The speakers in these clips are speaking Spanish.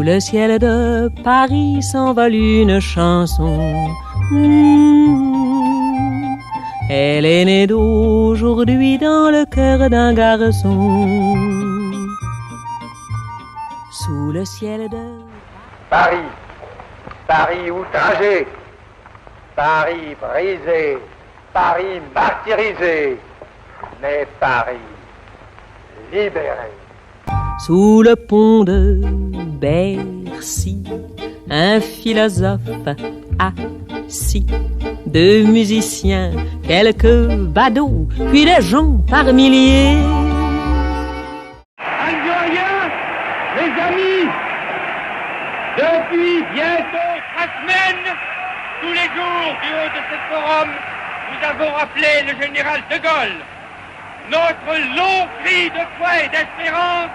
le ciel de Paris s'envole une chanson. Elle est née d'aujourd'hui dans le cœur d'un garçon. Sous le ciel de Paris, Paris outragé, Paris brisé, Paris martyrisé, mais Paris libéré. Sous le pont de Bercy, un philosophe assis, deux musiciens, quelques badauds, puis des gens par milliers. Algériens, les amis, depuis bientôt 3 semaines, tous les jours du haut de ce forum, nous avons rappelé le général de Gaulle. Notre long cri de foi et d'espérance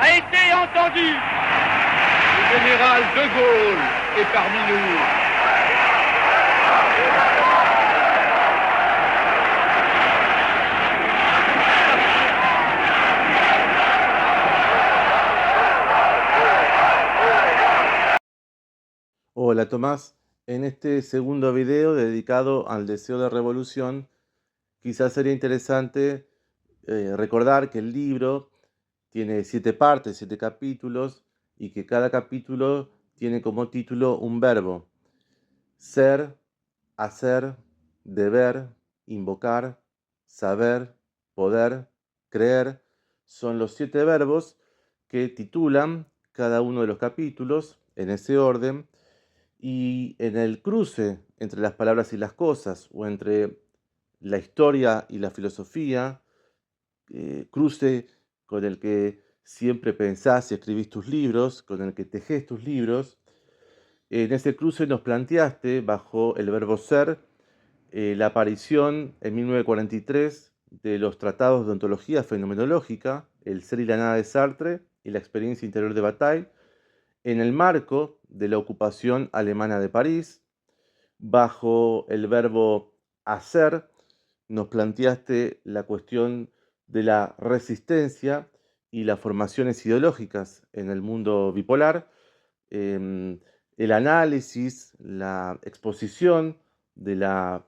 a été entendu. Le général de Gaulle est parmi nous. Hola Tomás, en este segundo video dedicado al deseo de revolución, quizás sería interesante recordar que el libro tiene 7 partes, 7 capítulos, y que cada capítulo tiene como título un verbo: ser, hacer, deber, invocar, saber, poder, creer. Son los 7 verbos que titulan cada uno de los capítulos en ese orden, y en el cruce entre las palabras y las cosas, o entre la historia y la filosofía, cruce con el que siempre pensás y escribís tus libros, con el que tejés tus libros. En ese cruce nos planteaste, bajo el verbo ser, la aparición en 1943 de los tratados de ontología fenomenológica, El ser y la nada de Sartre y la experiencia interior de Bataille, en el marco de la ocupación alemana de París. Bajo el verbo hacer, nos planteaste la cuestión de la resistencia y las formaciones ideológicas en el mundo bipolar, el análisis, la exposición de la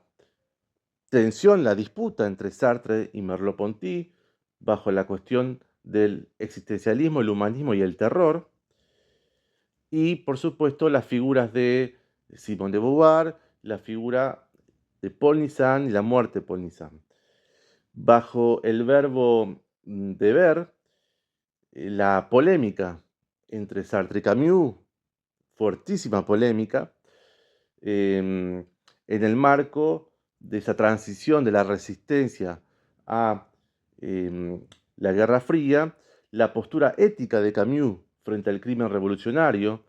tensión, la disputa entre Sartre y Merleau-Ponty, bajo la cuestión del existencialismo, el humanismo y el terror. Y, por supuesto, las figuras de Simone de Beauvoir, la figura de Paul Nizan y la muerte de Paul Nizan. Bajo el verbo deber, la polémica entre Sartre y Camus, fortísima polémica, en el marco de esa transición de la resistencia a la Guerra Fría, la postura ética de Camus frente al crimen revolucionario,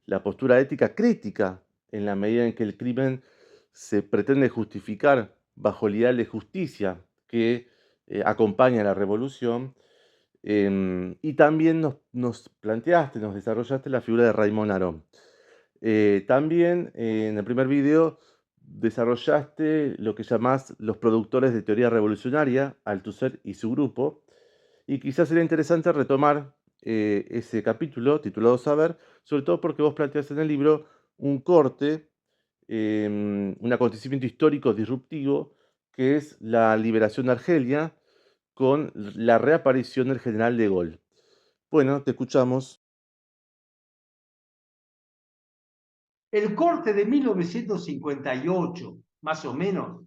la postura ética crítica en la medida en que el crimen se pretende justificar bajo el ideal de justicia que acompaña a la revolución. Y también nos planteaste, nos desarrollaste la figura de Raymond Aron. También en el primer video desarrollaste lo que llamás los productores de teoría revolucionaria, Althusser y su grupo, y quizás sería interesante retomar ese capítulo titulado Saber, sobre todo porque vos planteás en el libro un corte, un acontecimiento histórico disruptivo, que es la liberación de Argelia con la reaparición del general de Gaulle. Bueno, te escuchamos. El corte de 1958, más o menos,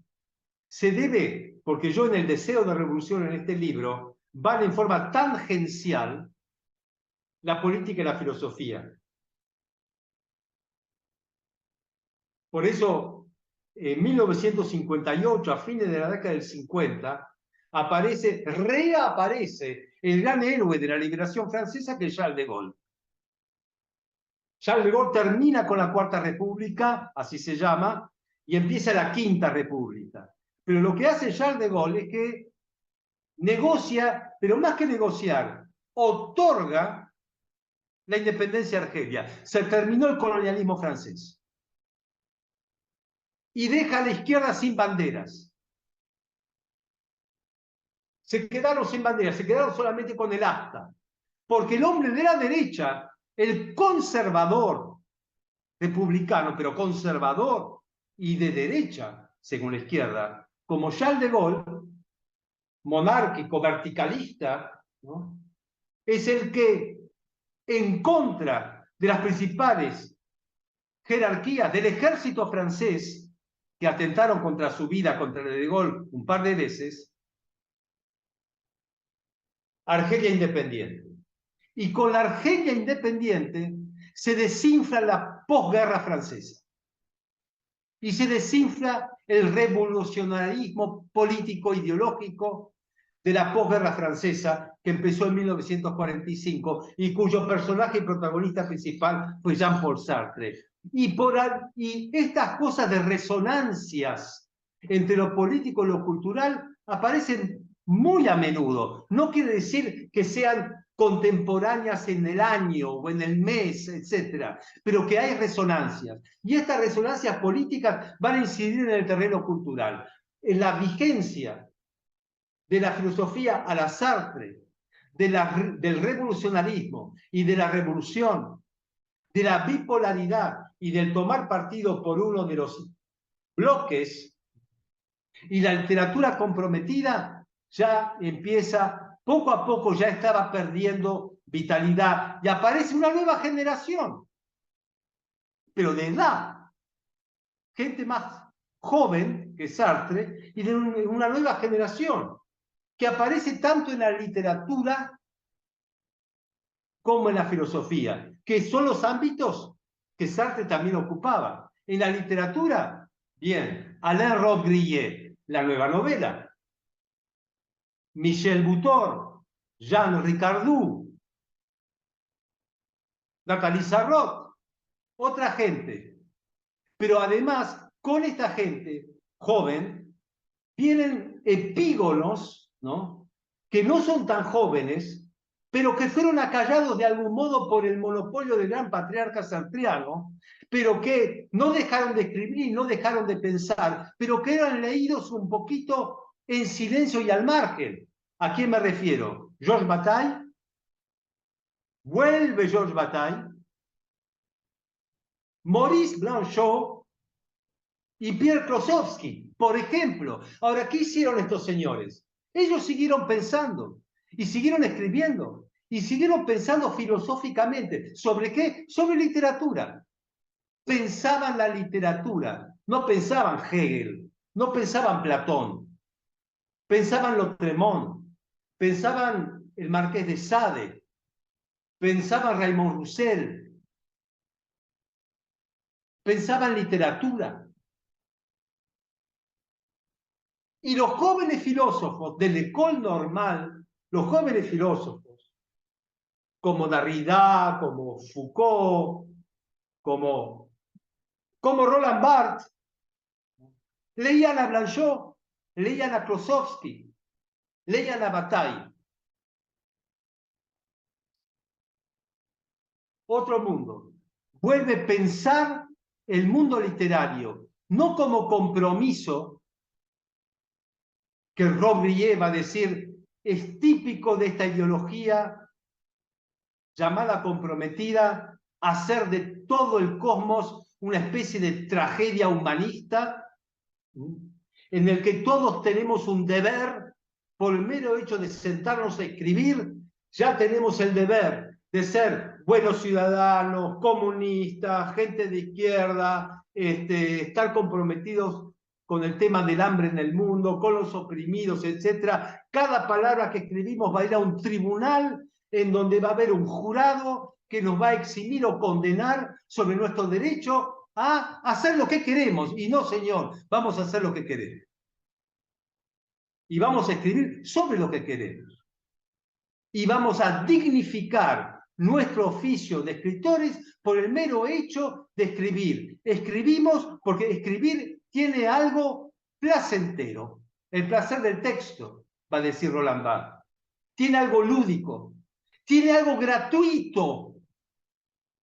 se debe, porque yo en el deseo de revolución en este libro, van en forma tangencial la política y la filosofía. Por eso, en 1958, a fines de la década del 50, reaparece el gran héroe de la liberación francesa, que es Charles de Gaulle. Charles de Gaulle termina con la Cuarta República, así se llama, y empieza la Quinta República. Pero lo que hace Charles de Gaulle es que negocia, pero más que negociar, otorga la independencia de Argelia. Se terminó el colonialismo francés. Y deja a la izquierda sin banderas. Se quedaron sin banderas, se quedaron solamente con el asta. Porque el hombre de la derecha el conservador republicano, pero conservador y de derecha, según la izquierda, como Charles de Gaulle, monárquico, verticalista, ¿no? Es el que, en contra de las principales jerarquías del ejército francés, que atentaron contra su vida, contra de Gaulle un par de veces, Argelia independiente. Y con la Argelia independiente se desinfla la posguerra francesa. Y se desinfla el revolucionarismo político ideológico de la posguerra francesa que empezó en 1945 y cuyo personaje y protagonista principal fue Jean-Paul Sartre. Y estas cosas de resonancias entre lo político y lo cultural aparecen muy a menudo. No quiere decir que sean contemporáneas en el año o en el mes, etc., pero que hay resonancias. Y estas resonancias políticas van a incidir en el terreno cultural. En la vigencia de la filosofía a la Sartre, del revolucionarismo y de la revolución, de la bipolaridad y del tomar partido por uno de los bloques, y la literatura comprometida ya empieza, poco a poco ya estaba perdiendo vitalidad y aparece una nueva generación, pero de edad, gente más joven que Sartre y de una nueva generación que aparece tanto en la literatura como en la filosofía, que son los ámbitos que Sartre también ocupaba. En la literatura, bien, Alain Robbe-Grillet, la nueva novela, Michel Butor, Jean Ricardou, Nathalie Sarraute, otra gente. Pero además, con esta gente joven, vienen epígonos, ¿no?, que no son tan jóvenes, pero que fueron acallados de algún modo por el monopolio del gran patriarca sartriano, pero que no dejaron de escribir y no dejaron de pensar, pero que eran leídos un poquito en silencio y al margen. ¿A quién me refiero? Georges Bataille, vuelve Georges Bataille, Maurice Blanchot y Pierre Klossowski, por ejemplo. Ahora, ¿qué hicieron estos señores? Ellos siguieron pensando y siguieron escribiendo y siguieron pensando filosóficamente. ¿Sobre qué? Sobre literatura. Pensaban la literatura, no pensaban Hegel, no pensaban Platón, pensaban Lautréamont, pensaban el Marqués de Sade, pensaban Raymond Roussel, pensaban literatura. Y los jóvenes filósofos de l'école normale, los jóvenes filósofos, como Derrida, como Foucault, como Roland Barthes, leían a Blanchot, leían a Klossowski, leían a Bataille. Otro mundo. Vuelve a pensar el mundo literario, no como compromiso, que Robbe-Grillet va a decir, es típico de esta ideología llamada comprometida, hacer de todo el cosmos una especie de tragedia humanista, en el que todos tenemos un deber, por el mero hecho de sentarnos a escribir, ya tenemos el deber de ser buenos ciudadanos, comunistas, gente de izquierda, estar comprometidos con el tema del hambre en el mundo, con los oprimidos, etc. Cada palabra que escribimos va a ir a un tribunal en donde va a haber un jurado que nos va a eximir o condenar sobre nuestro derecho a hacer lo que queremos. Y no, señor, vamos a hacer lo que queremos. Y vamos a escribir sobre lo que queremos. Y vamos a dignificar nuestro oficio de escritores por el mero hecho de escribir. Escribimos porque escribir tiene algo placentero. El placer del texto, va a decir Roland Barthes. Tiene algo lúdico. Tiene algo gratuito,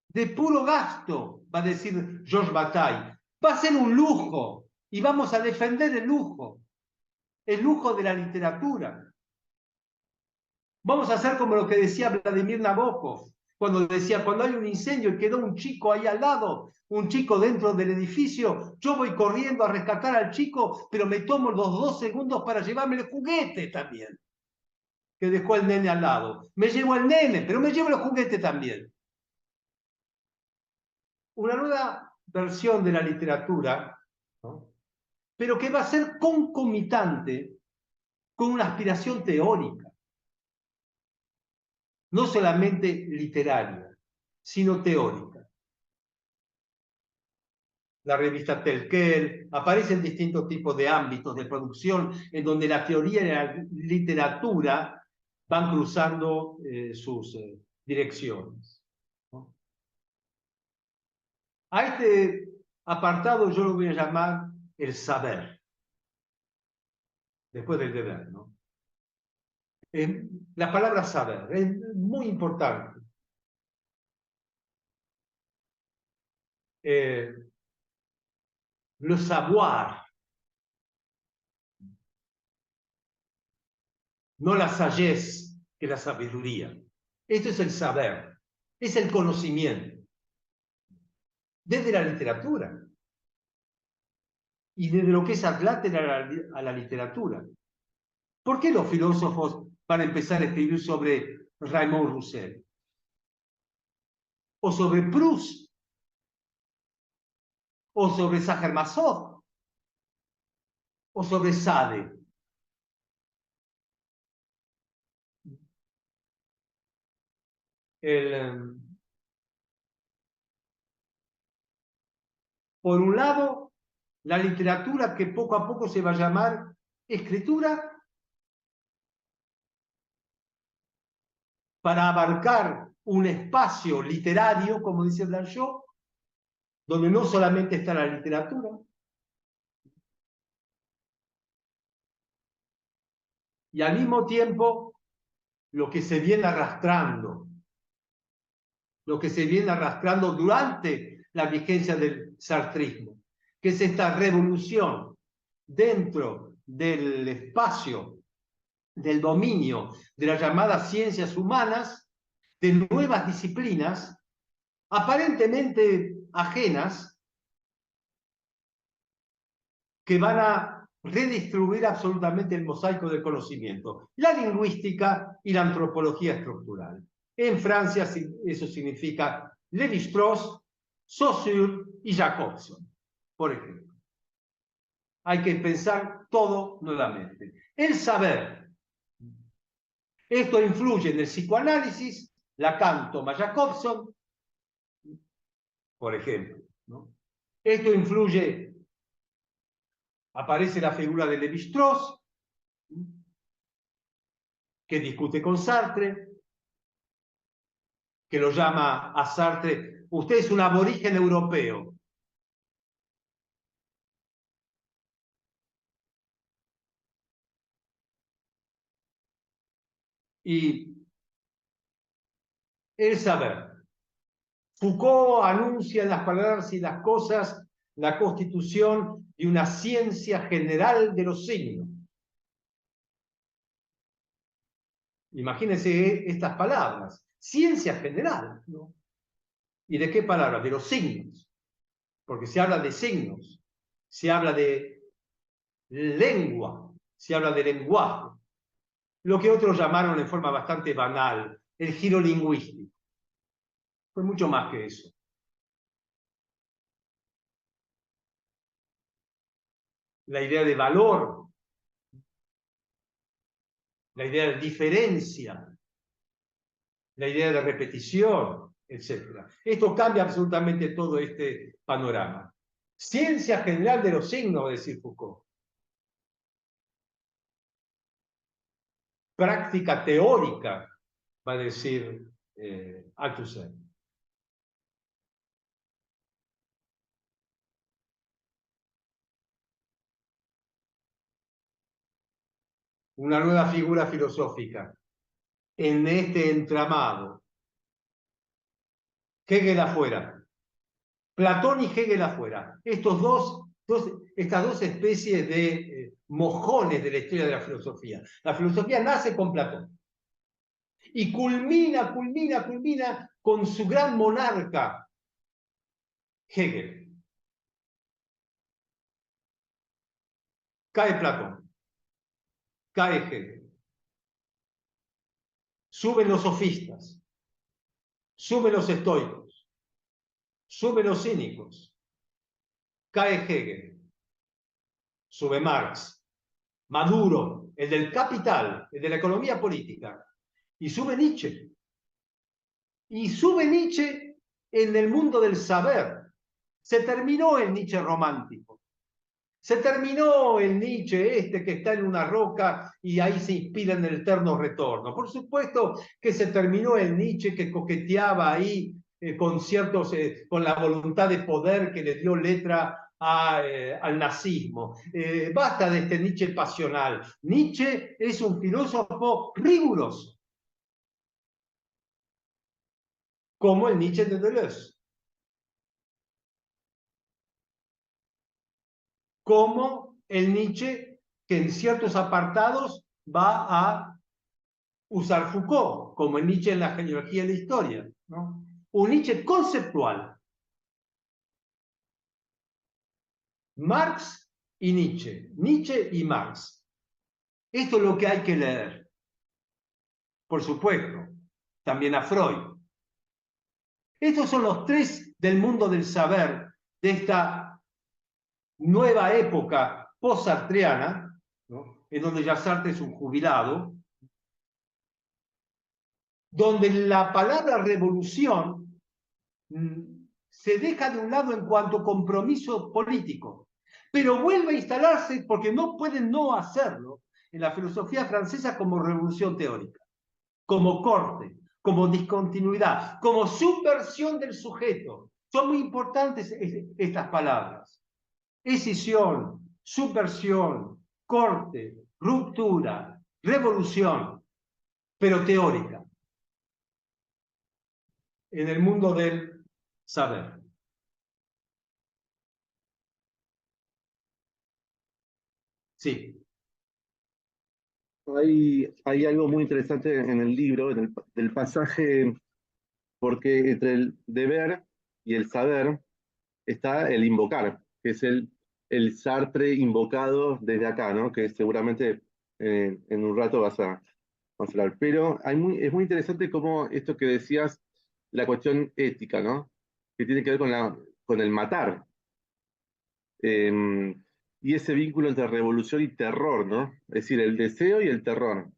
de puro gasto, va a decir Georges Bataille. Va a ser un lujo y vamos a defender el lujo de la literatura. Vamos a hacer como lo que decía Vladimir Nabokov, Cuando decía, cuando hay un incendio y quedó un chico ahí al lado, un chico dentro del edificio, yo voy corriendo a rescatar al chico, pero me tomo los 2 segundos para llevarme el juguete también, que dejó el nene al lado. Me llevo al nene, pero me llevo el juguete también. Una nueva versión de la literatura, ¿no? Pero que va a ser concomitante con una aspiración teórica, no solamente literaria, sino teórica. La revista Telquel, aparecen distintos tipos de ámbitos de producción en donde la teoría y la literatura van cruzando sus direcciones, ¿no? A este apartado yo lo voy a llamar el saber, después del deber, ¿no? La palabra saber es muy importante. Le savoir, no la sagesse, que la sabiduría. Esto es el saber, es el conocimiento. Desde la literatura. Y desde lo que es Atlante a la literatura. ¿Por qué los filósofos van a empezar a escribir sobre Raymond Roussel? O sobre Proust. O sobre Sacher-Masoch. O sobre Sade. Por un lado, la literatura que poco a poco se va a llamar escritura, para abarcar un espacio literario, como dice Blanchot, donde no solamente está la literatura, y al mismo tiempo lo que se viene arrastrando, durante la vigencia del sartrismo, que es esta revolución dentro del espacio, del dominio de las llamadas ciencias humanas, de nuevas disciplinas, aparentemente ajenas, que van a redistribuir absolutamente el mosaico del conocimiento, la lingüística y la antropología estructural. En Francia eso significa Lévi-Strauss, Saussure y Jacobson, por ejemplo. Hay que pensar todo nuevamente. El saber. Esto influye en el psicoanálisis, Lacan toma Jacobson, por ejemplo, ¿no? Esto influye, aparece la figura de Lévi-Strauss, que discute con Sartre, que lo llama a Sartre, usted es un aborigen europeo. Y el saber. Foucault anuncia en las palabras y las cosas la constitución de una ciencia general de los signos. Imagínense estas palabras. Ciencia general, ¿no? ¿Y de qué palabras? De los signos. Porque se habla de signos, se habla de lengua, se habla de lenguaje. Lo que otros llamaron en forma bastante banal, el giro lingüístico. Fue mucho más que eso. La idea de valor, la idea de diferencia, la idea de repetición, etc. Esto cambia absolutamente todo este panorama. Ciencia general de los signos, va a decir Foucault. Práctica teórica, va a decir Althusser. Una nueva figura filosófica en este entramado. Hegel afuera. Platón y Hegel afuera. Estas dos especies de mojones de la historia de la filosofía. La filosofía nace con Platón. Y culmina con su gran monarca, Hegel. Cae Platón, cae Hegel. Suben los sofistas, suben los estoicos, suben los cínicos, cae Hegel, sube Marx, Maduro, el del capital, el de la economía política, y sube Nietzsche. Y sube Nietzsche en el mundo del saber. Se terminó el Nietzsche romántico. Se terminó el Nietzsche este que está en una roca y ahí se inspira en el eterno retorno. Por supuesto que se terminó el Nietzsche que coqueteaba ahí con la voluntad de poder que le dio letra al nazismo. Basta de este Nietzsche pasional. Nietzsche es un filósofo riguroso, como el Nietzsche de Deleuze, como el Nietzsche que en ciertos apartados va a usar Foucault, como el Nietzsche en la genealogía de la historia, ¿no? Un Nietzsche conceptual. Marx y Nietzsche, Nietzsche y Marx. Esto es lo que hay que leer. Por supuesto, también a Freud. Estos son los tres del mundo del saber de esta nueva época post-sartreana, ¿no? En donde ya Sartre es un jubilado, donde la palabra revolución se deja de un lado en cuanto a compromiso político, pero vuelve a instalarse porque no pueden no hacerlo en la filosofía francesa como revolución teórica, como corte, como discontinuidad, como subversión del sujeto. Son muy importantes estas palabras. Escisión, subversión, corte, ruptura, revolución, pero teórica, en el mundo del saber. Sí. Hay algo muy interesante en el libro, del pasaje, porque entre el deber y el saber está el invocar, que es el Sartre invocado desde acá, ¿no? Que seguramente en un rato vas a hablar. Pero es muy interesante cómo esto que decías, la cuestión ética, ¿no? Que tiene que ver con el matar. Eh, y ese vínculo entre revolución y terror, ¿no? Es decir, el deseo y el terror.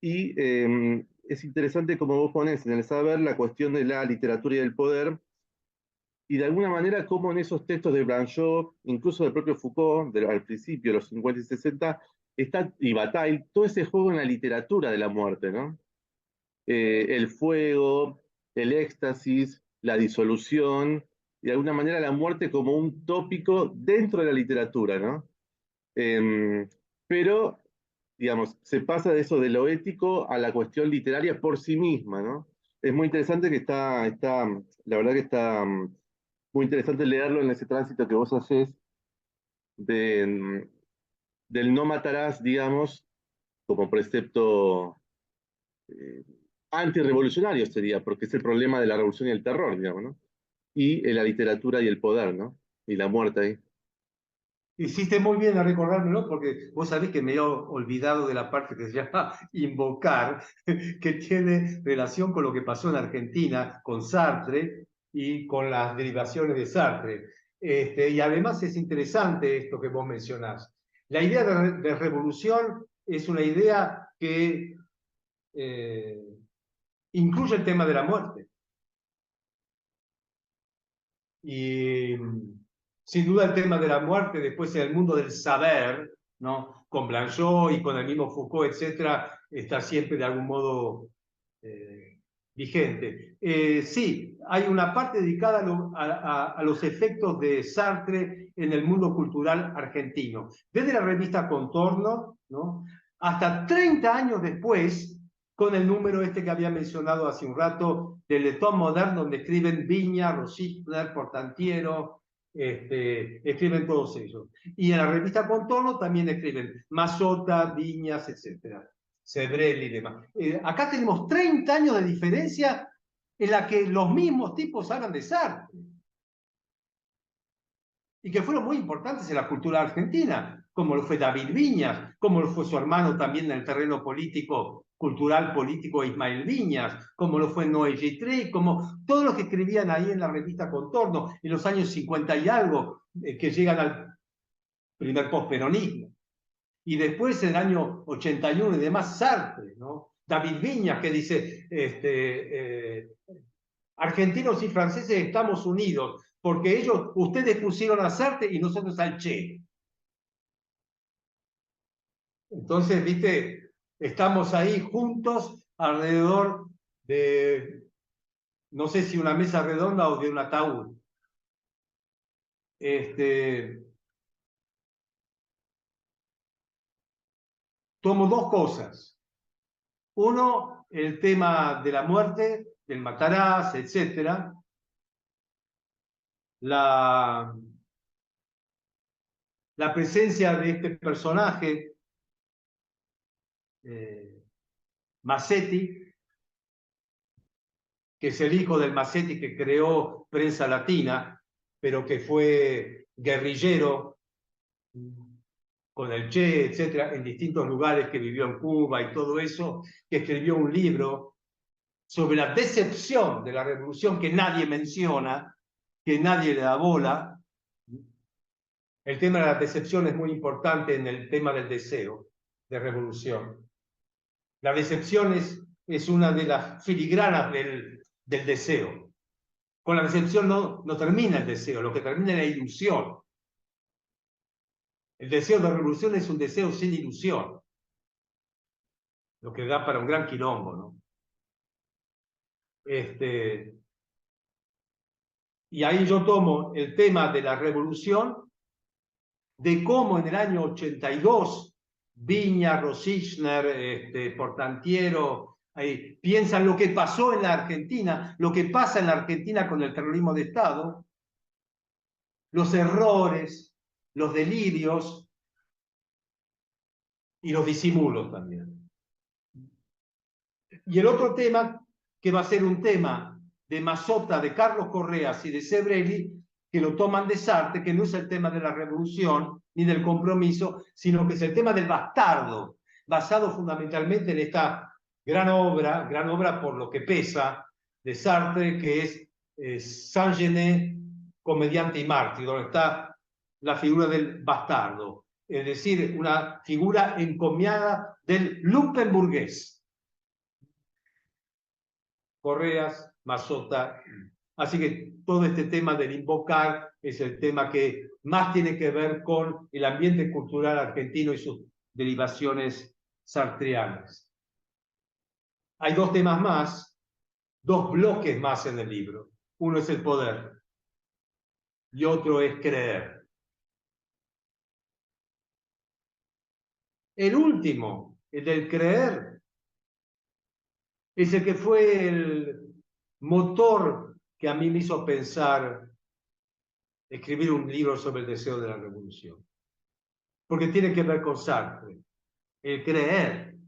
Y es interesante como vos pones en el saber la cuestión de la literatura y del poder, y de alguna manera como en esos textos de Blanchot, incluso del propio Foucault, al principio, los 50 y 60, y Bataille, todo ese juego en la literatura de la muerte, ¿no? El fuego, el éxtasis, la disolución, y de alguna manera la muerte como un tópico dentro de la literatura, ¿no? Pero, digamos, se pasa de eso de lo ético a la cuestión literaria por sí misma, ¿no? Es muy interesante que la verdad que está muy interesante leerlo en ese tránsito que vos haces de, del no matarás, digamos, como precepto eh, antirrevolucionario sería, porque es el problema de la revolución y el terror, digamos, ¿no? Y la literatura y el poder, ¿no? Y la muerte ahí. Hiciste muy bien a recordármelo porque vos sabés que me he olvidado de la parte que se llama invocar, que tiene relación con lo que pasó en Argentina con Sartre y con las derivaciones de Sartre. Y además es interesante esto que vos mencionás. La idea de revolución es una idea que incluye el tema de la muerte. Y sin duda el tema de la muerte, después en el mundo del saber, ¿no? Con Blanchot y con el mismo Foucault, etcétera, está siempre de algún modo vigente. Sí, hay una parte dedicada a los efectos de Sartre en el mundo cultural argentino. Desde la revista Contorno, ¿no? Hasta 30 años después, con el número este que había mencionado hace un rato, del Letón Moderno, donde escriben Viña, Rosichner, Portantiero, escriben todos ellos. Y en la revista Contorno también escriben Mazota, Viñas, etc. Sebrelli y demás. Acá tenemos 30 años de diferencia en la que los mismos tipos hablan de Sartre. Y que fueron muy importantes en la cultura argentina, como lo fue David Viñas, como lo fue su hermano también en el terreno político, cultural político Ismael Viñas, como lo fue Noé Gitré, como todos los que escribían ahí en la revista Contorno en los años 50 y algo, que llegan al primer posperonismo. Y después en el año 81 y demás, Sartre, ¿no? David Viñas, que dice, argentinos y franceses estamos unidos, porque ustedes pusieron a Sartre y nosotros al Che. Entonces, viste, estamos ahí juntos alrededor de, no sé si una mesa redonda o de un ataúd. Tomo dos cosas. Uno, el tema de la muerte, del Mataraz, etc. La presencia de este personaje, Massetti, que es el hijo del Massetti que creó Prensa Latina, pero que fue guerrillero con el Che, etcétera, en distintos lugares, que vivió en Cuba y todo eso, que escribió un libro sobre la decepción de la revolución que nadie menciona, que nadie le da bola. El tema de la decepción es muy importante en el tema del deseo de revolución. La decepción es una de las filigranas del deseo. Con la decepción no termina el deseo, lo que termina es la ilusión. El deseo de revolución es un deseo sin ilusión, lo que da para un gran quilombo, ¿no? Y ahí yo tomo el tema de la revolución, de cómo en el año 82 Viña, Rosichner, Portantiero, piensan lo que pasó en la Argentina, lo que pasa en la Argentina con el terrorismo de Estado, los errores, los delirios y los disimulos también. Y el otro tema, que va a ser un tema de Mazzotta, de Carlos Correas y de Sebrelli, que lo toman de Sartre, que no es el tema de la revolución ni del compromiso, sino que es el tema del bastardo, basado fundamentalmente en esta gran obra por lo que pesa, de Sartre, que es Saint-Genet, comediante y mártir, donde está la figura del bastardo, es decir, una figura encomiada del lumpenburgués. Correas, Mazzotta. Así que todo este tema del invocar es el tema que más tiene que ver con el ambiente cultural argentino y sus derivaciones sartreanas. Hay dos temas más, dos bloques más en el libro. Uno es el poder y otro es creer. El último, el del creer, es el que fue el motor que a mí me hizo pensar escribir un libro sobre el deseo de la revolución. Porque tiene que ver con Sartre, el creer,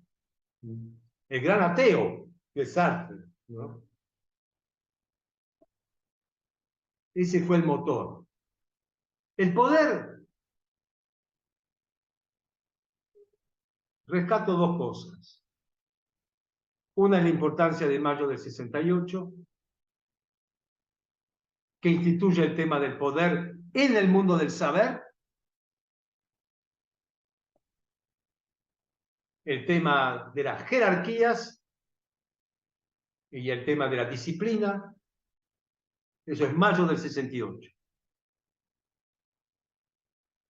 el gran ateo de Sartre, ¿no? Ese fue el motor. El poder, rescato dos cosas. Una es la importancia de mayo del 68, que instituye el tema del poder en el mundo del saber, el tema de las jerarquías y el tema de la disciplina. Eso es mayo del 68.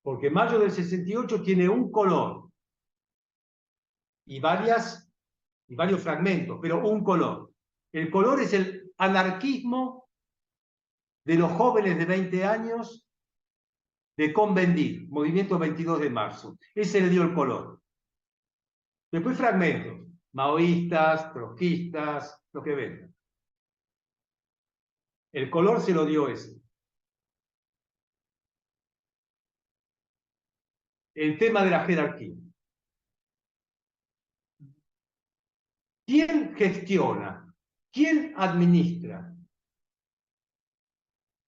Porque mayo del 68 tiene un color y varios fragmentos, pero un color. El color es el anarquismo de los jóvenes de 20 años de Convendir, Movimiento 22 de marzo. Ese le dio el color. Después fragmentos, maoístas, trotskistas, lo que ven. El color se lo dio ese. El tema de la jerarquía. ¿Quién gestiona? ¿Quién administra?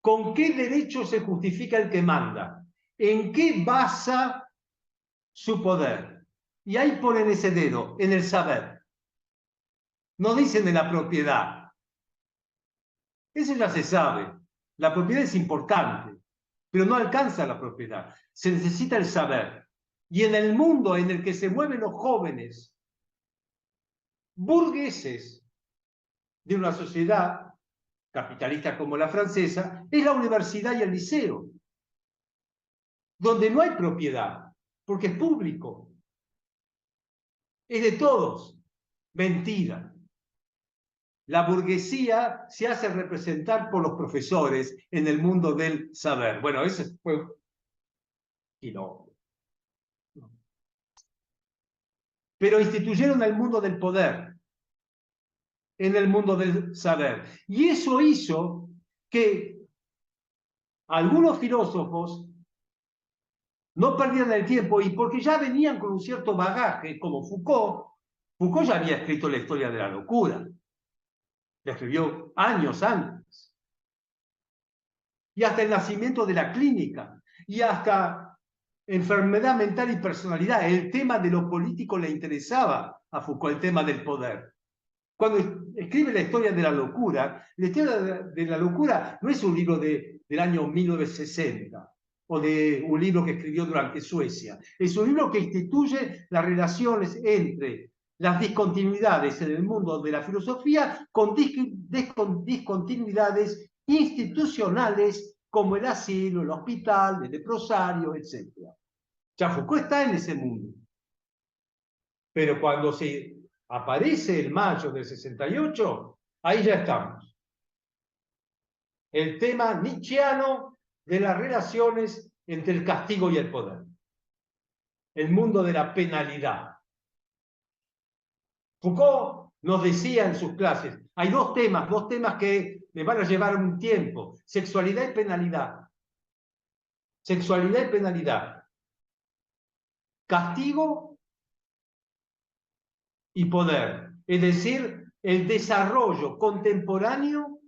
¿Con qué derecho se justifica el que manda? ¿En qué basa su poder? Y ahí ponen ese dedo, en el saber. No dicen de la propiedad. Eso ya se sabe. La propiedad es importante, pero no alcanza la propiedad. Se necesita el saber. Y en el mundo en el que se mueven los jóvenes burgueses de una sociedad capitalista como la francesa, es la universidad y el liceo, donde no hay propiedad, porque es público, es de todos. Mentira. La burguesía se hace representar por los profesores en el mundo del saber. Bueno, ese fue quilombo. Pero instituyeron el mundo del poder en el mundo del saber. Y eso hizo que algunos filósofos no perdieran el tiempo, y porque ya venían con un cierto bagaje, como Foucault. Foucault ya había escrito la historia de la locura. La escribió años antes. Y hasta el nacimiento de la clínica, y hasta enfermedad mental y personalidad. El tema de lo político le interesaba a Foucault, el tema del poder. Cuando escribe la historia de la historia de la locura no es un libro del año 1960, o de un libro que escribió durante Suecia. Es un libro que instituye las relaciones entre las discontinuidades en el mundo de la filosofía con discontinuidades institucionales como el asilo, el hospital, el leprosario, etc. Ya Foucault está en ese mundo. Pero cuando se aparece el mayo del 68, ahí ya estamos. El tema nietzscheano de las relaciones entre el castigo y el poder. El mundo de la penalidad. Foucault nos decía en sus clases, hay dos temas que me van a llevar un tiempo: sexualidad y penalidad. Sexualidad y penalidad. Castigo y poder. Es decir, el desarrollo contemporáneo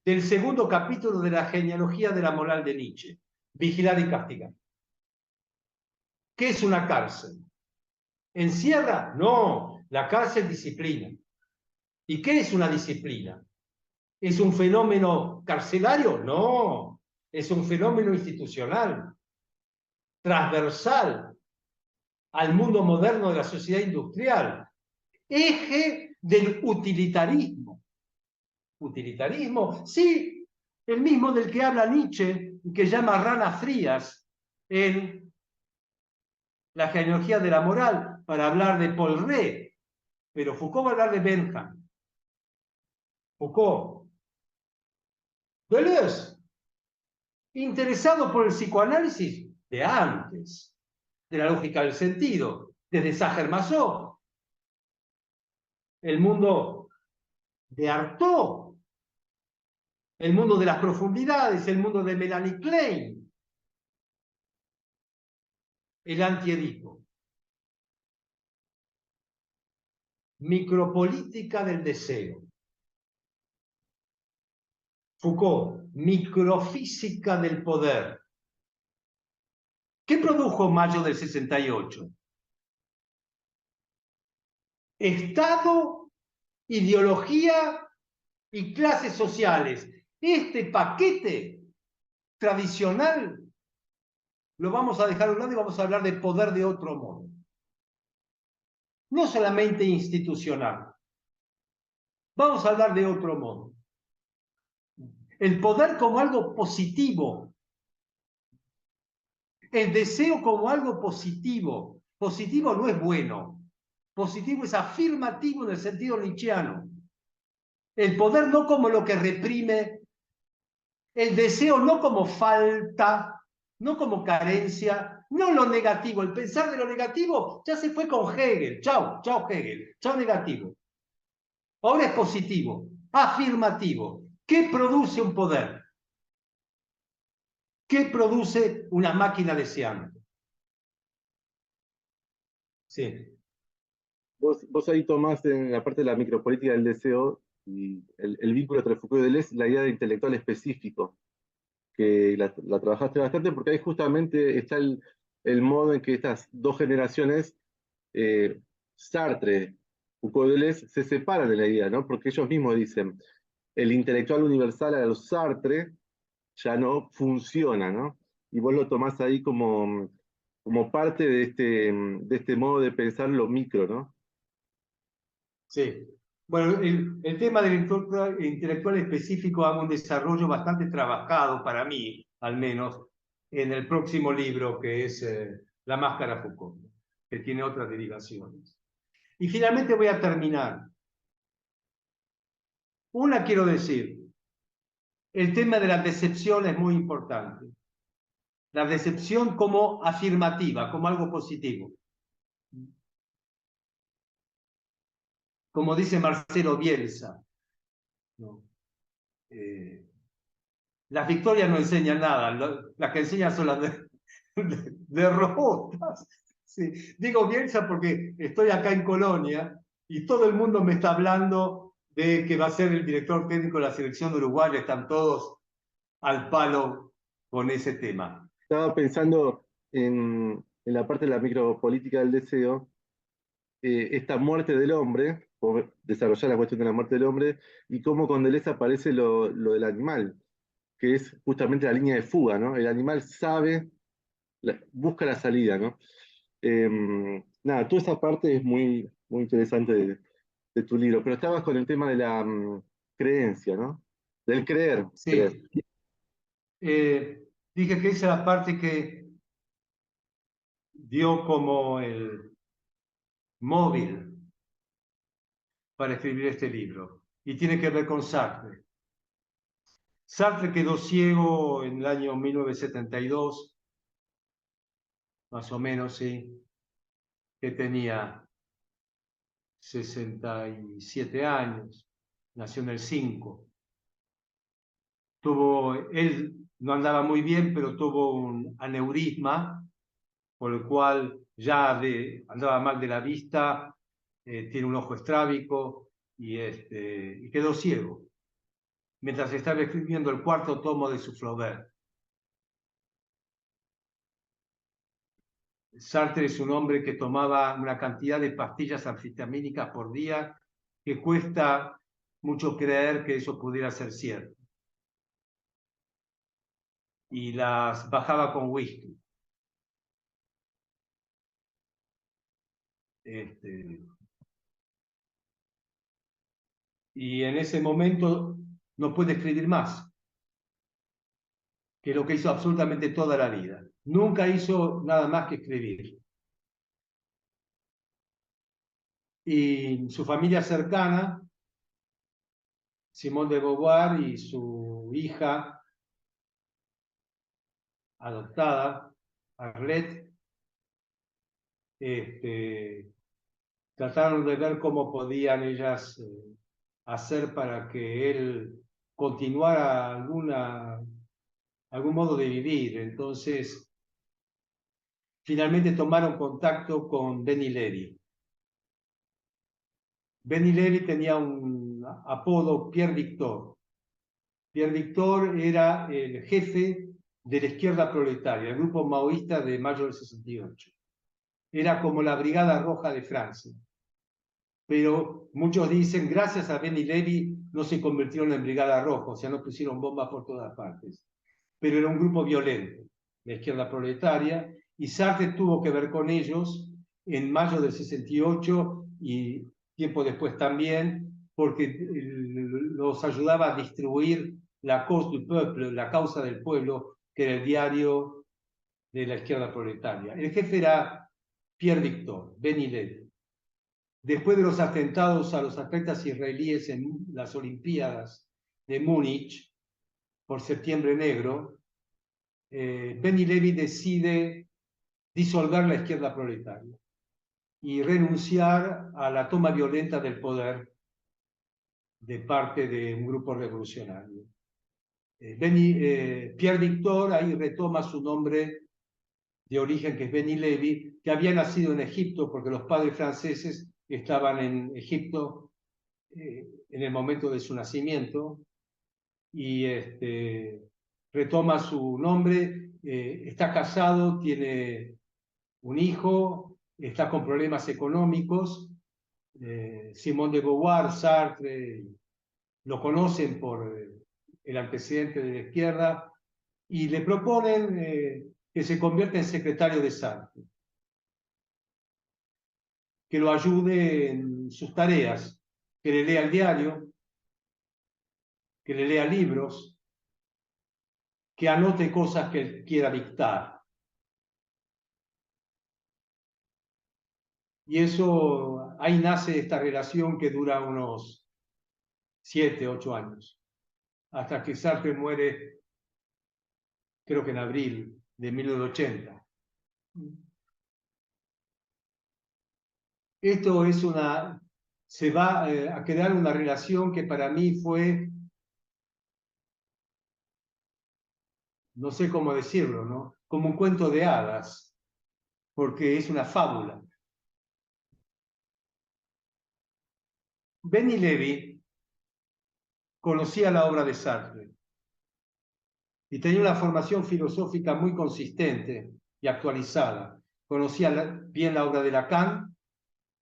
del segundo capítulo de la genealogía de la moral de Nietzsche: vigilar y castigar. ¿Qué es una cárcel? ¿Encierra? No, la cárcel disciplina. ¿Y qué es una disciplina? ¿Es un fenómeno carcelario? No, es un fenómeno institucional, transversal al mundo moderno de la sociedad industrial, eje del utilitarismo. ¿Utilitarismo? Sí, el mismo del que habla Nietzsche y que llama ranas frías en la genealogía de la moral para hablar de Paul Rée, pero Foucault va a hablar de Bentham. Foucault. Deleuze, interesado por el psicoanálisis de antes, de la lógica del sentido, desde Sacher-Masoch, el mundo de Artaud, el mundo de las profundidades, el mundo de Melanie Klein, el antiedipo. Micropolítica del deseo. Foucault, microfísica del poder. ¿Qué produjo mayo del 68? Estado, ideología y clases sociales. Este paquete tradicional lo vamos a dejar a un lado y vamos a hablar de poder de otro modo. No solamente institucional. Vamos a hablar de otro modo. El poder como algo positivo. El deseo como algo positivo. Positivo no es bueno. Positivo es afirmativo en el sentido nietzscheano. El poder no como lo que reprime. El deseo no como falta, no como carencia, no lo negativo. El pensar de lo negativo ya se fue con Hegel. Chao, chao Hegel, chao negativo. Ahora es positivo, afirmativo. ¿Qué produce un poder? ¿Qué produce una máquina deseante? Sí. Vos ahí tomás en la parte de la micropolítica del deseo y el vínculo entre Foucault y Deleuze, la idea de intelectual específico, que la trabajaste bastante porque ahí justamente está el modo en que estas dos generaciones, Sartre, Foucault y Deleuze, se separan de la idea, ¿no? Porque ellos mismos dicen, el intelectual universal a los Sartre ya no funciona, ¿no? Y vos lo tomás ahí como parte de este modo de pensar lo micro, ¿no? Sí. Bueno, el tema del intelectual específico hago un desarrollo bastante trabajado para mí, al menos, en el próximo libro que es La Máscara Foucault, que tiene otras derivaciones. Y finalmente voy a terminar. Una quiero decir, el tema de la decepción es muy importante. La decepción como afirmativa, como algo positivo. Como dice Marcelo Bielsa, ¿no? Las victorias no enseñan nada, las que enseñan son las derrotas. Sí. Digo Bielsa porque estoy acá en Colonia y todo el mundo me está hablando de que va a ser el director técnico de la selección de Uruguay, están todos al palo con ese tema. Estaba pensando en la parte de la micropolítica del deseo, esta muerte del hombre, o desarrollar la cuestión de la muerte del hombre, y cómo con Deleuze aparece lo del animal, que es justamente la línea de fuga, ¿no? El animal sabe, busca la salida, ¿no? Nada, toda esa parte es muy, muy interesante de tu libro, pero estabas con el tema de la creencia, ¿no? Del creer. Sí, dije que esa es la parte que dio como el móvil para escribir este libro y tiene que ver con Sartre. Sartre quedó ciego en el año 1972, más o menos, sí, que tenía 67 años, nació en el 5. Él no andaba muy bien, pero tuvo un aneurisma, por el cual ya andaba mal de la vista, tiene un ojo estrábico y quedó ciego, mientras estaba escribiendo el 4º tomo de su Flaubert. Sartre es un hombre que tomaba una cantidad de pastillas anfetamínicas por día que cuesta mucho creer que eso pudiera ser cierto. Y las bajaba con whisky. Y en ese momento no puede escribir más, que es lo que hizo absolutamente toda la vida. Nunca hizo nada más que escribir. Y su familia cercana, Simone de Beauvoir y su hija adoptada, Arlette, trataron de ver cómo podían ellas hacer para que él continuara algún modo de vivir. Entonces, finalmente tomaron contacto con Benny Lévy. Benny Lévy tenía un apodo, Pierre Victor. Pierre Victor era el jefe de la izquierda proletaria, el grupo maoísta de mayo del 68. Era como la Brigada Roja de Francia. Pero muchos dicen, gracias a Benny Lévy no se convirtieron en Brigada Roja, o sea, no pusieron bombas por todas partes. Pero era un grupo violento, la izquierda proletaria, y Sartre tuvo que ver con ellos en mayo del 68 y tiempo después también, porque los ayudaba a distribuir la Cause du Peuple, la causa del pueblo, que era el diario de la izquierda proletaria. El jefe era Pierre Victor, Benny Lévy. Después de los atentados a los atletas israelíes en las Olimpiadas de Múnich, por Septiembre Negro, Benny Lévy decide disolver la izquierda proletaria y renunciar a la toma violenta del poder de parte de un grupo revolucionario. Pierre Victor ahí retoma su nombre de origen, que es Benny Lévy, que había nacido en Egipto porque los padres franceses estaban en Egipto en el momento de su nacimiento, y retoma su nombre, está casado, tiene un hijo, está con problemas económicos. Simone de Beauvoir, Sartre, lo conocen por el antecedente de la izquierda, y le proponen que se convierta en secretario de Sartre, que lo ayude en sus tareas, que le lea el diario, que le lea libros, que anote cosas que él quiera dictar. Y eso, ahí nace esta relación que dura unos 7, 8 años, hasta que Sartre muere, creo que en abril de 1980. Esto es se va a crear una relación que para mí fue, no sé cómo decirlo, ¿no? Como un cuento de hadas, porque es una fábula. Benny Lévy conocía la obra de Sartre y tenía una formación filosófica muy consistente y actualizada. Conocía bien la obra de Lacan,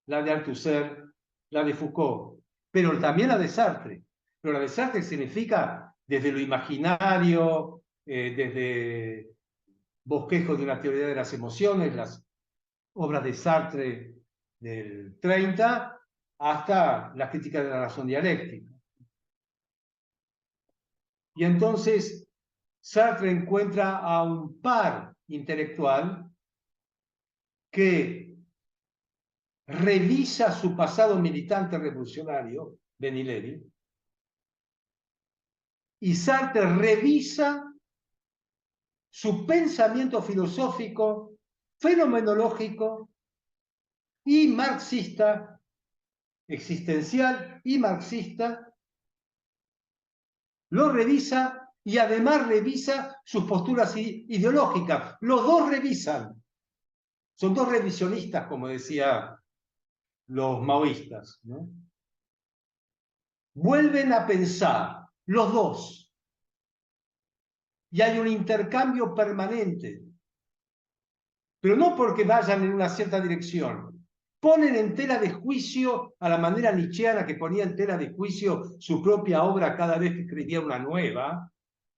la de Althusser, la de Foucault, pero también la de Sartre. Pero la de Sartre significa desde lo imaginario, desde Bosquejo de una teoría de las emociones, las obras de Sartre del 30, hasta la crítica de la razón dialéctica. Y entonces Sartre encuentra a un par intelectual que revisa su pasado militante revolucionario, Benny Lévy, y Sartre revisa su pensamiento filosófico, fenomenológico y marxista, existencial y marxista, lo revisa y además revisa sus posturas ideológicas. Los dos revisan. Son dos revisionistas, como decía los maoístas, ¿no? Vuelven a pensar, los dos. Y hay un intercambio permanente. Pero no porque vayan en una cierta dirección. Ponen en tela de juicio, a la manera nietzscheana que ponía en tela de juicio su propia obra cada vez que escribía una nueva,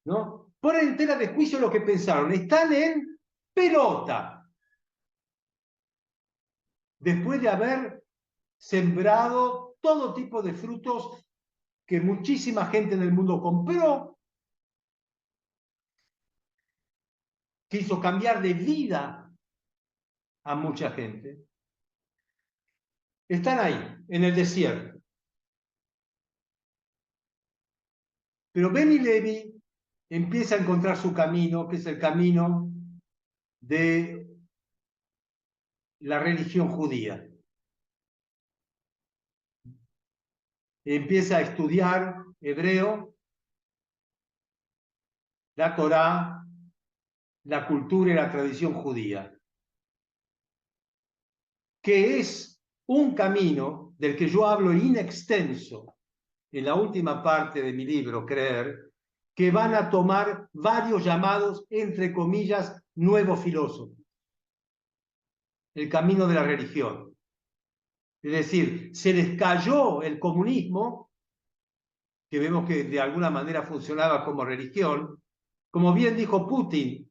¿no? Ponen en tela de juicio lo que pensaron. Están en pelota. Después de haber sembrado todo tipo de frutos que muchísima gente en el mundo compró, que hizo cambiar de vida a mucha gente. Están ahí, en el desierto. Pero Benny Lévy empieza a encontrar su camino, que es el camino de la religión judía. Empieza a estudiar hebreo, la Torá, la cultura y la tradición judía, que es un camino del que yo hablo in extenso en la última parte de mi libro, Creer, que van a tomar varios llamados, entre comillas, nuevos filósofos. El camino de la religión. Es decir, se les cayó el comunismo, que vemos que de alguna manera funcionaba como religión, como bien dijo Putin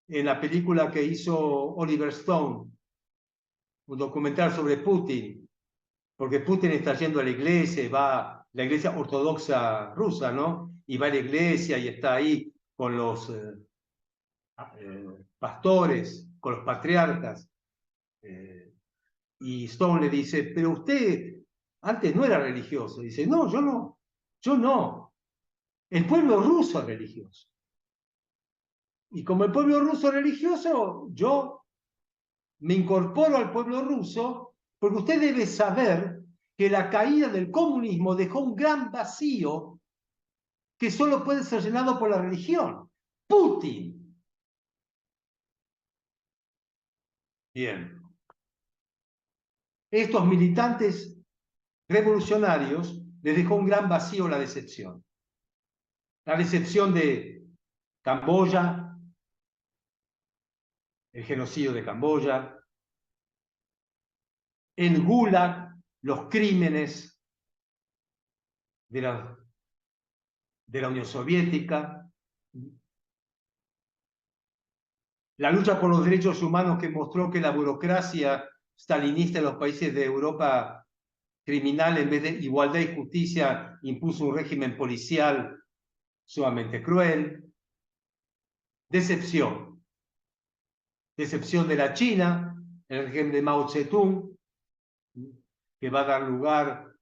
en la película que hizo Oliver Stone, un documental sobre Putin, porque Putin está yendo a la iglesia, va a la iglesia ortodoxa rusa, ¿no? Y va a la iglesia y está ahí con los pastores, con los patriarcas. Y Stone le dice, pero usted antes no era religioso. Dice, no, yo no. El pueblo ruso es religioso. Y como el pueblo ruso es religioso, yo me incorporo al pueblo ruso, porque usted debe saber que la caída del comunismo dejó un gran vacío que solo puede ser llenado por la religión. Putin. Bien. estos militantes revolucionarios les dejó un gran vacío la decepción. La decepción de Camboya, el genocidio de Camboya, el Gulag, los crímenes de la Unión Soviética, la lucha por los derechos humanos que mostró que la burocracia stalinista en los países de Europa criminal, en vez de igualdad y justicia, impuso un régimen policial sumamente cruel. Decepción. Decepción de la China, el régimen de Mao Zedong, que va a dar lugar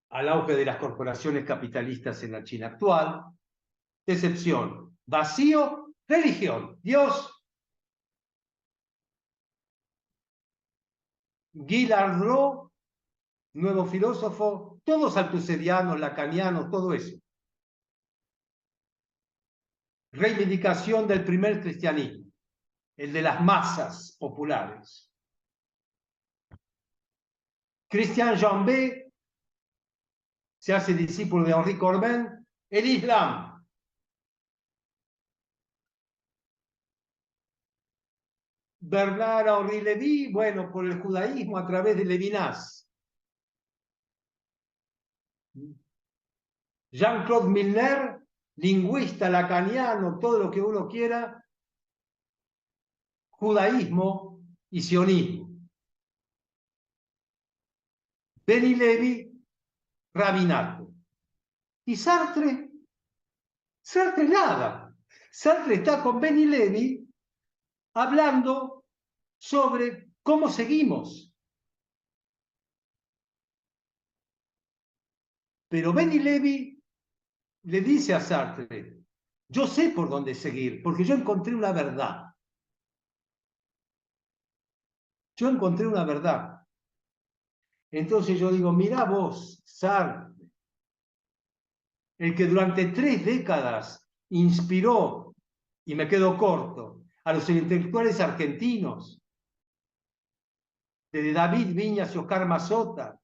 al auge de las corporaciones capitalistas en la China actual. Decepción. Vacío. Religión. Dios. Gilles Roux, nuevo filósofo, todos altuserianos, lacanianos, todo eso. Reivindicación del primer cristianismo, el de las masas populares. Christian Jambé se hace discípulo de Henri Corbin, el Islam. Bernard-Henri Lévy, bueno, por el judaísmo a través de Levinas. Jean-Claude Milner, lingüista, lacaniano, todo lo que uno quiera, judaísmo y sionismo. Benny Lévy, rabinato. Y Sartre nada. Sartre está con Benny Lévy hablando sobre cómo seguimos. Pero Benny Lévy le dice a Sartre, yo sé por dónde seguir, porque yo encontré una verdad. Yo encontré una verdad. Entonces yo digo, mirá vos, Sartre, el que durante 3 décadas inspiró, y me quedo corto, a los intelectuales argentinos, desde David Viñas y Oscar Mazota,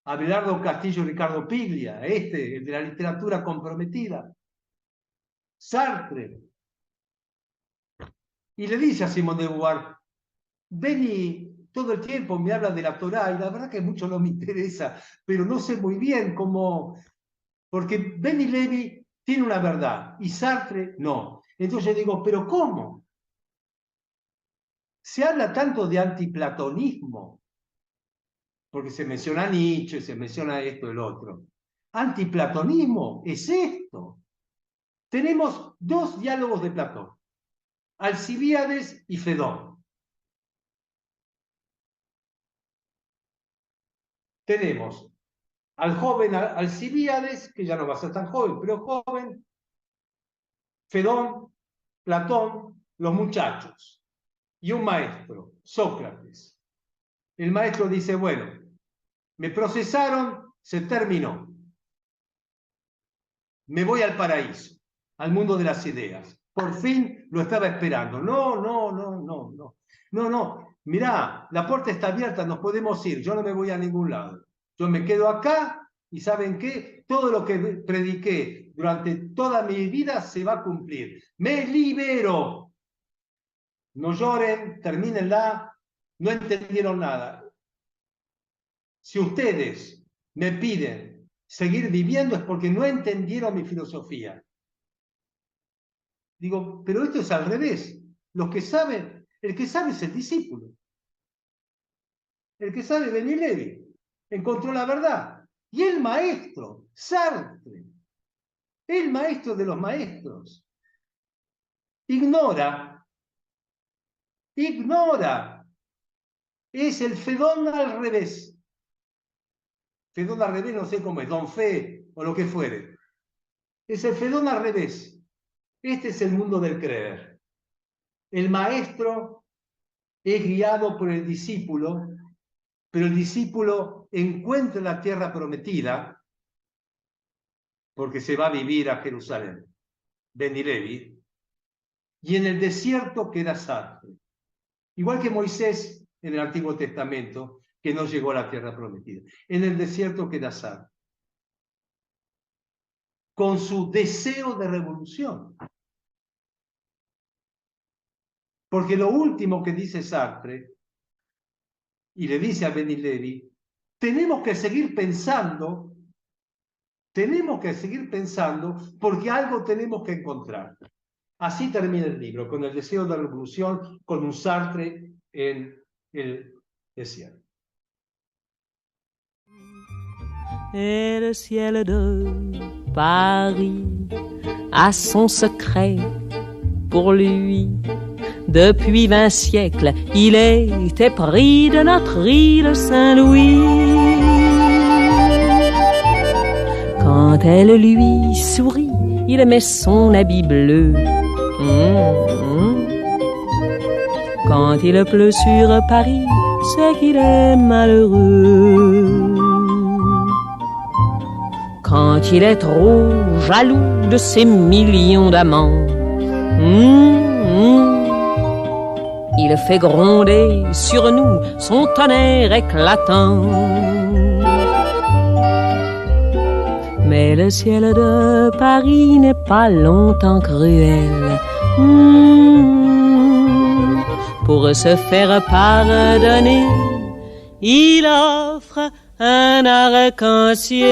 Abelardo Castillo y Ricardo Piglia, el de la literatura comprometida, Sartre. Y le dice a Simón de Beauvoir, Benny todo el tiempo me habla de la Torá, y la verdad que mucho no me interesa, pero no sé muy bien cómo, porque Benny Lévy tiene una verdad, y Sartre no. Entonces yo digo, ¿pero cómo? Se habla tanto de antiplatonismo, porque se menciona Nietzsche, se menciona esto y el otro. Antiplatonismo es esto. Tenemos 2 diálogos de Platón, Alcibíades y Fedón. Tenemos al joven Alcibíades, que ya no va a ser tan joven, pero joven, Fedón, Platón, los muchachos, y un maestro, Sócrates. El maestro dice, bueno, me procesaron, se terminó. Me voy al paraíso, al mundo de las ideas. Por fin lo estaba esperando. No. Mirá, la puerta está abierta, nos podemos ir. Yo no me voy a ningún lado. Yo me quedo acá y ¿saben qué? Todo lo que prediqué durante toda mi vida se va a cumplir. Me libero. No lloren, termínenla. No entendieron nada. Si ustedes me piden seguir viviendo es porque no entendieron mi filosofía. Digo, pero esto es al revés. Los que saben, el que sabe es el discípulo. El que sabe, Benny Lévy, encontró la verdad. Y el maestro, Sartre, el maestro de los maestros, ignora, es el Fedón al revés. Fedón al revés no sé cómo es, Don Fe o lo que fuere. Es el Fedón al revés. Este es el mundo del creer. El maestro es guiado por el discípulo, pero el discípulo encuentra la tierra prometida porque se va a vivir a Jerusalén. Benny Lévy. Y en el desierto queda Sartre. Igual que Moisés en el Antiguo Testamento, que no llegó a la tierra prometida. En el desierto queda Sartre, con su deseo de revolución. Porque lo último que dice Sartre, y le dice a Benny Lévy, tenemos que seguir pensando porque algo tenemos que encontrar. Así termina el libro, con el deseo de revolución, con un Sartre en el desierto. Et le ciel de Paris a son secret pour lui. Depuis 20 siècles, il était pris de notre île Saint-Louis. Quand elle lui sourit, il met son habit bleu. Quand il pleut sur Paris, c'est qu'il est malheureux. Quand il est trop jaloux de ses millions d'amants, il fait gronder sur nous son tonnerre éclatant. Mais le ciel de Paris n'est pas longtemps cruel. Pour se faire pardonner, il offre un arc-en-ciel.